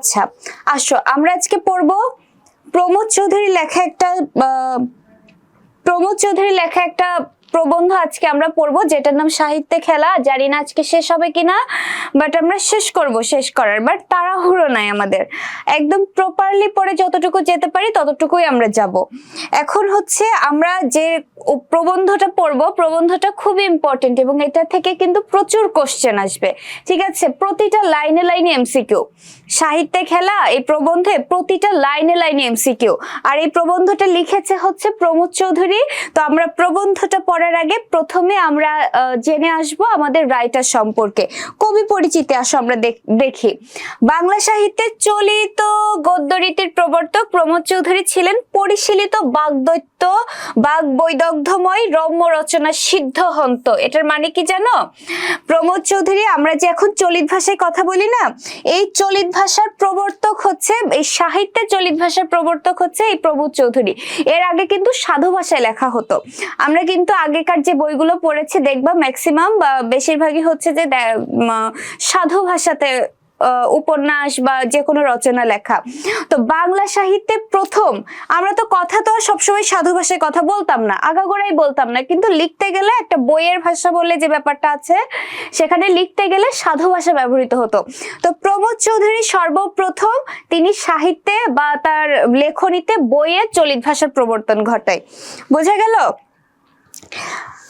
আচ্ছা, আসো আমরা আজকে পড়বো প্রমোদ চৌধুরী লেখা একটা প্রবন্ধ আজকে আমরা পড়বো, যেটার নাম সাহিত্যে খেলা। জানি না আজকে শেষ হবে কিনা, বাট আমরা শেষ করব, শেষ করার বাট তাড়াহুড়ো নাই আমাদের, একদম প্রপারলি পড়ে যতটুকু যেতে পারি ততটুকুই আমরা যাব। এখন হচ্ছে আমরা যে প্রবন্ধটা পড়বো, প্রবন্ধটা খুব ইম্পর্টেন্ট এবং এটা থেকে কিন্তু প্রচুর কোশ্চেন আসবে, ঠিক আছে? প্রতিটা লাইনে লাইনে এমসিকিউ। সাহিত্যে খেলা এই প্রবন্ধে প্রতিটা লাইনে লাইনে এমসিকিউ। আর এই প্রবন্ধটা লিখেছে হচ্ছে প্রমোদ চৌধুরী। তো আমরা প্রবন্ধটা পড়ার আগে প্রথমে আমরা জেনে আসবো আমাদের রাইটার সম্পর্কে, কবি পরিচিতি। আসো আমরা দেখি। বাংলা সাহিত্যের চলিত গদ্যরীতির প্রবর্তক প্রমোদ চৌধুরী ছিলেন পরিশীলিত বাগদৈত্য, বাগ বৈদগ্ধ্যময় রম্য রচনা সিদ্ধহন্ত। এটার মানে কি জানো? প্রমোদ চৌধুরী, আমরা যে এখন চলিত ভাষায় কথা বলি না, এই চলিত ভাষার প্রবর্তক হচ্ছে, এই সাহিত্যের চলিত ভাষার প্রবর্তক হচ্ছে এই প্রমোদ চৌধুরী। এর আগে কিন্তু সাধু ভাষায় লেখা হতো। আমরা কিন্তু আগেকার যে বইগুলো পড়েছি দেখবা ম্যাক্সিমাম বা বেশিরভাগই হচ্ছে যে সাধু ভাষাতে উপন্যাস বা যে কোনো রচনা লেখা। তো বাংলা সাহিত্যে প্রথম, আমরা তো কথা তো সবসময় সাধু ভাষায় কথা বলতাম না, আগাগোড়াই বলতাম না, কিন্তু লিখতে গেলে একটা বইয়ের ভাষা বলে যে ব্যাপারটা আছে, সেখানে লিখতে গেলে সাধু ভাষা ব্যবহৃত হতো। তো প্রমোদ চৌধুরী সর্বপ্রথম তিনি সাহিত্যে বা তার লেখনীতে বইয়ের চলিত ভাষার প্রবর্তন ঘটায়। বোঝা গেল?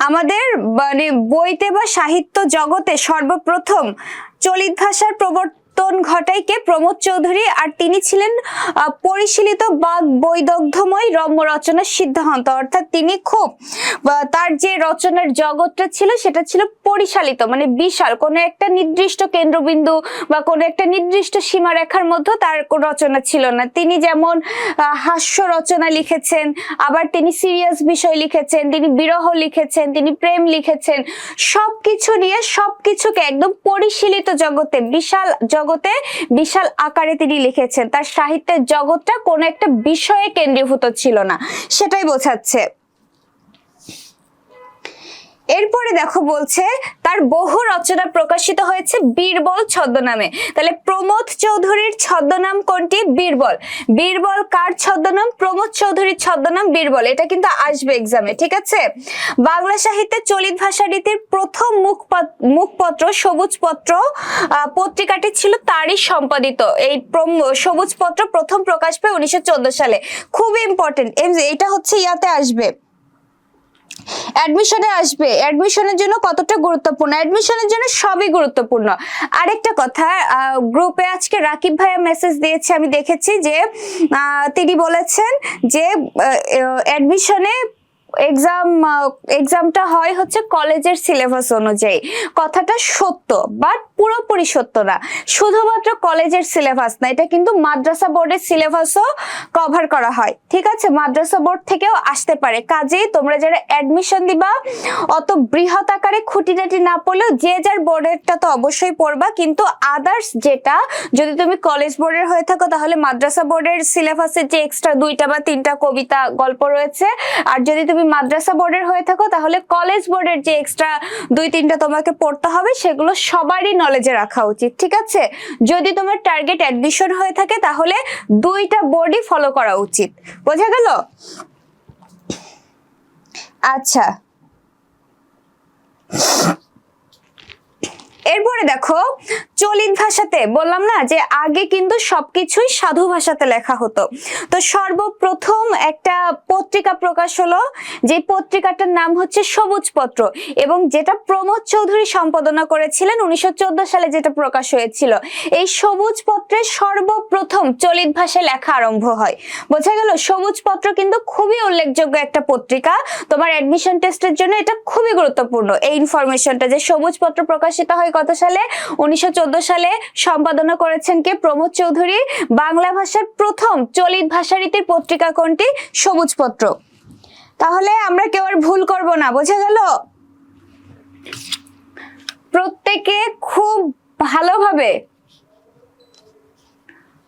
আমাদের মানে বইতে বা সাহিত্য জগতে সর্বপ্রথম চলিত ভাষার প্রবর্তন ঘটায় কে? প্রমোদ চৌধুরী। আর তিনি ছিলেন পরিশীলিত বাগ বৈদগ্ধ্যময় রম্য রচনা সিদ্ধহন্ত, অর্থাৎ তিনি খুব তার যে রচনার জগৎটা ছিল সেটা ছিল পরিশালিত, মানে বিশাল, কোনো একটা নির্দিষ্ট কেন্দ্রবিন্দু বা কোনো একটা নির্দিষ্ট সীমারেখার মধ্যে তার রচনা ছিল না। তিনি যেমন হাস্য রচনা লিখেছেন, আবার তিনি সিরিয়াস বিষয় লিখেছেন, তিনি বিরহ লিখেছেন, তিনি প্রেম লিখেছেন, সবকিছু নিয়ে সবকিছুকে একদম পরিশীলিত জগতে, বিশাল জগতে বিশাল আকারে তিনি লিখেছেন। তার সাহিত্যের জগৎটা কোনো একটা বিষয়ে কেন্দ্রীভূত ছিল না, সেটাই বোঝাচ্ছে। এরপরে দেখো বলছে তার বহু রচনা প্রকাশিত হয়েছে বীরবল ছদ্মনামে। তাহলে প্রমোদ চৌধুরীর ছদ্মনাম কোনটি? বীরবল। বীরবল কার ছদ্মনাম? প্রমোদ চৌধুরীর ছদ্মনাম বীরবল। এটা কিন্তু আসবে এক্সামে, ঠিক আছে? বাংলা সাহিত্যে চলিত ভাষা রীতির প্রথম মুখপত্র সবুজপত্র পত্রিকাটি ছিল তারই সম্পাদিত। এই সবুজপত্র প্রথম প্রকাশ পায় 1914 সালে। খুব ইম্পর্টেন্ট, এটা হচ্ছে ইয়াতে আসবে, অ্যাডমিশনে আসবে। অ্যাডমিশনের জন্য কতটা গুরুত্বপূর্ণ? অ্যাডমিশনের জন্য সবই গুরুত্বপূর্ণ। আরেকটা কথা, গ্রুপে আজকে রাকিব ভাইয়া মেসেজ দিয়েছে, আমি দেখেছি যে তিনি বলেছেন যে অ্যাডমিশনে এক্সামটা হয় হচ্ছে কলেজের সিলেবাস অনুযায়ী। কথাটা সত্য, বাট পুরোপুরি সত্য না। শুধুমাত্র কলেজের সিলেবাস না, এটা কিন্তু মাদ্রাসা বোর্ডের সিলেবাসও কভার করা হয়, ঠিক আছে? মাদ্রাসা বোর্ড থেকেও আসতে পারে। কাজেই তোমরা যারা অ্যাডমিশন দিবা অত বৃহৎ আকারে খুঁটিনাটি না পড়লেও যে যার বোর্ডেরটা তো অবশ্যই পড়বা, কিন্তু আদার্স যেটা, যদি তুমি কলেজ বোর্ডের হয়ে থাকো তাহলে মাদ্রাসা বোর্ডের সিলেবাসের যে এক্সট্রা 2টা বা 3টা কবিতা গল্প রয়েছে, আর যদি তুমি মাদ্রাসা বোর্ডের হয়ে থাকো তাহলে কলেজ বোর্ডের যে এক্সট্রা 2-3টা তোমাকে পড়তে হবে, সেগুলো সবারই নলেজে রাখা উচিত, ঠিক আছে? যদি তোমার টার্গেট অ্যাডমিশন হয়ে থাকে তাহলে 2টা বোর্ডই ফলো করা উচিত। বোঝা গেল? আচ্ছা, এরপরে দেখো চলিত ভাষাতে বললাম না যে আগে কিন্তু সবকিছুই সাধু ভাষাতে লেখা হতো। তো সর্বপ্রথম একটা পত্রিকা প্রকাশ হলো, যে পত্রিকাটার নাম হচ্ছে সবুজপত্র, এবং যেটা প্রমোদ চৌধুরী সম্পাদনা করেছিলেন 1914 সালে, যেটা প্রকাশ হয়েছিল। এই সবুজপত্রের সর্বপ্রথম চলিত ভাষায় লেখা আরম্ভ হয়। বোঝা গেল? সবুজপত্র কিন্তু খুবই উল্লেখযোগ্য একটা পত্রিকা। তোমার অ্যাডমিশন টেস্টের জন্য এটা খুবই গুরুত্বপূর্ণ, এই ইনফরমেশনটা, যে সবুজপত্র প্রকাশিত হয় কত সালে? 1914 সালে। সম্পাদনা করেছেন কে? প্রমোদ চৌধুরী। বাংলা ভাষার প্রথম চলিত ভাষারীতির পত্রিকা কোনটি? সবুজপত্র। তাহলে আমরা কেউ আর ভুল করব না। বোঝা গেল? প্রত্যেকে খুব ভালোভাবে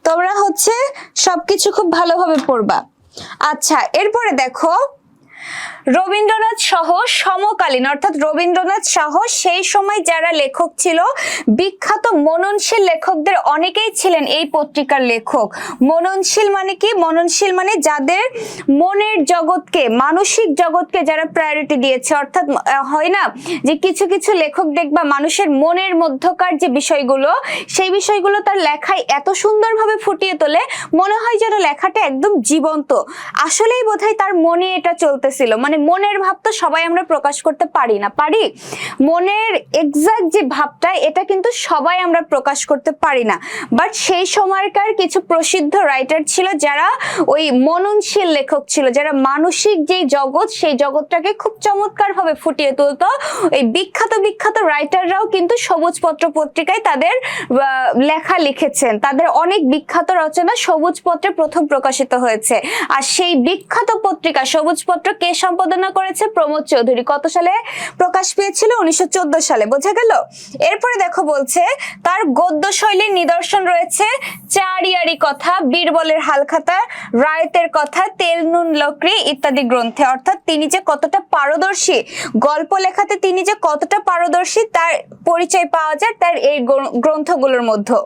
তোমরা হচ্ছে সবকিছু খুব ভালোভাবে পড়বা। আচ্ছা, এরপরে দেখো রবীন্দ্রনাথ সহ সমকালীন, অর্থাৎ রবীন্দ্রনাথ সহ সেই সময় যারা লেখক ছিল, বিখ্যাত মননশীল লেখকদের অনেকেই ছিলেন এই পত্রিকার লেখক। মননশীল মানে কি? মননশীল মানে যাদের মনের জগৎকে, মানসিক জগৎকে যারা প্রায়োরিটি দিয়েছে। অর্থাৎ হয় না যে কিছু কিছু লেখক দেখবা মানুষের মনের মধ্যকার যে বিষয়গুলো, সেই বিষয়গুলো তার লেখায় এত সুন্দরভাবে ফুটিয়ে তোলে, মনে হয় যেন লেখাটা একদম জীবন্ত। আসলেই বোধহয় তার মনে এটা চলতেছিল। মানে মনের ভাব তো সবাই আমরা প্রকাশ করতে পারি না, পারি? মনের এক্সাক্ট যে ভাবটা, এটা কিন্তু সবাই আমরা প্রকাশ করতে পারি না। বাট সেই সময়কার কিছু প্রসিদ্ধ রাইটার ছিল যারা ওই মননশীল লেখক ছিল, যারা মানসিক যে জগৎ, সেই জগৎটাকে খুব চমৎকার ভাবে ফুটিয়ে তুলতো। এই বিখ্যাত বিখ্যাত রাইটাররাও কিন্তু সবুজ পত্র পত্রিকায় তাদের লেখা লিখেছেন। তাদের অনেক বিখ্যাত রচনা সবুজ পত্রে প্রথম প্রকাশিত হয়েছে। আর সেই বিখ্যাত পত্রিকা সবুজ পত্র কে সম্পাদনা করেছে? প্রমোদ চৌধুরী। কত সালে প্রকাশ পেয়েছিল? 1914 সালে। বোঝা গেল? এরপরে দেখো বলছে তার গদ্য শৈলীর নিদর্শন রয়েছে চারিয়ারি কথা, বীরবলের হালখাতা, রায়তের কথা, তেল নুন লকড়ি ইত্যাদি গ্রন্থে। অর্থাৎ তিনি যে কতটা পারদর্শী, গল্প লেখাতে তিনি যে কতটা পারদর্শী তার পরিচয় পাওয়া যায় তার এই গ্রন্থগুলোর মধ্যে।